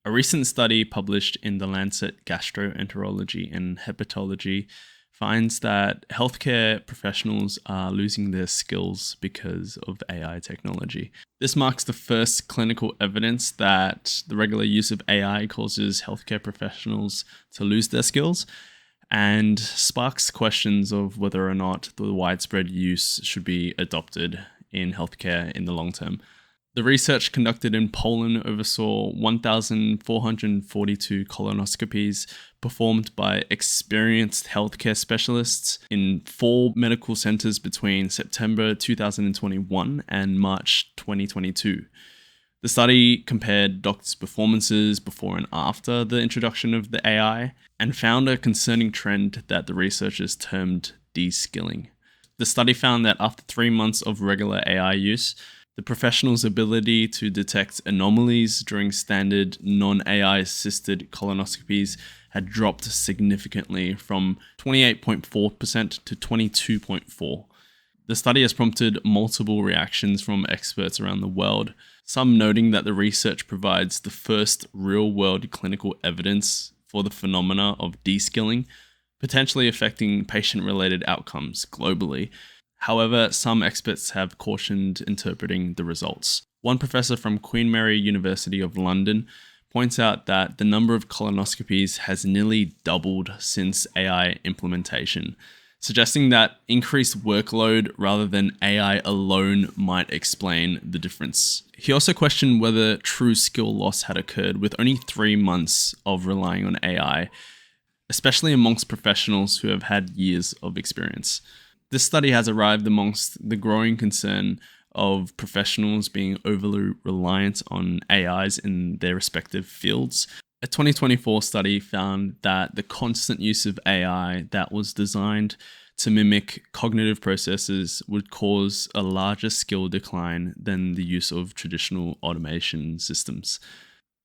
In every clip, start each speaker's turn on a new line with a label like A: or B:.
A: A recent study published in The Lancet Gastroenterology and Hepatology finds that healthcare professionals are losing their skills because of AI technology. This marks the first clinical evidence that the regular use of AI causes healthcare professionals to lose their skills and sparks questions of whether or not the widespread use should be adopted in healthcare in the long term. The research conducted in Poland oversaw 1,442 colonoscopies performed by experienced healthcare specialists in 4 medical centers between September 2021 and March 2022. The study compared doctors' performances before and after the introduction of the AI and found a concerning trend that the researchers termed de-skilling. The study found that after 3 months of regular AI use, the professional's ability to detect anomalies during standard non-AI assisted colonoscopies had dropped significantly from 28.4% to 22.4%. The study has prompted multiple reactions from experts around the world, some noting that the research provides the first real-world clinical evidence for the phenomena of de-skilling, potentially affecting patient-related outcomes globally. However, some experts have cautioned interpreting the results. One professor from Queen Mary University of London points out that the number of colonoscopies has nearly doubled since AI implementation, suggesting that increased workload rather than AI alone might explain the difference. He also questioned whether true skill loss had occurred with only 3 months of relying on AI, especially amongst professionals who have had years of experience. This study has arrived amongst the growing concern of professionals being overly reliant on AIs in their respective fields. A 2024 study found that the constant use of AI that was designed to mimic cognitive processes would cause a larger skill decline than the use of traditional automation systems.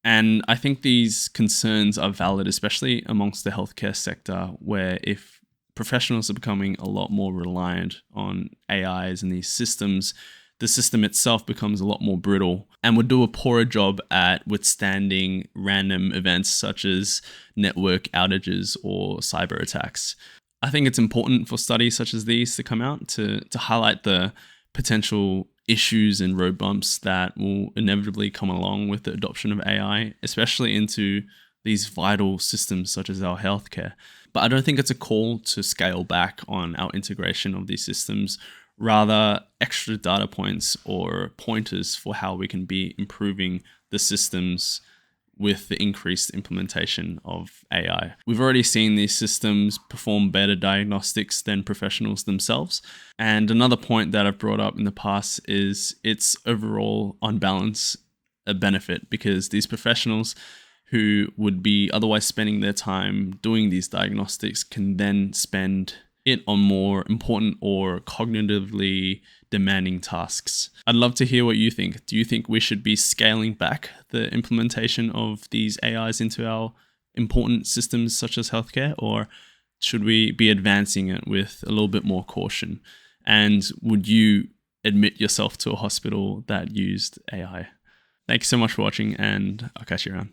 A: And I think these concerns are valid, especially amongst the healthcare sector, where if professionals are becoming a lot more reliant on AIs and these systems, the system itself becomes a lot more brittle and would do a poorer job at withstanding random events such as network outages or cyber attacks. I think it's important for studies such as these to come out to highlight the potential issues and road bumps that will inevitably come along with the adoption of AI, especially into these vital systems such as our healthcare. But I don't think it's a call to scale back on our integration of these systems, rather extra data points or pointers for how we can be improving the systems with the increased implementation of AI. We've already seen these systems perform better diagnostics than professionals themselves. And another point that I've brought up in the past is it's overall, on balance, a benefit, because these professionals who would be otherwise spending their time doing these diagnostics can then spend it on more important or cognitively demanding tasks. I'd love to hear what you think. Do you think we should be scaling back the implementation of these AIs into our important systems such as healthcare, or should we be advancing it with a little bit more caution? And would you admit yourself to a hospital that used AI? Thank you so much for watching, and I'll catch you around.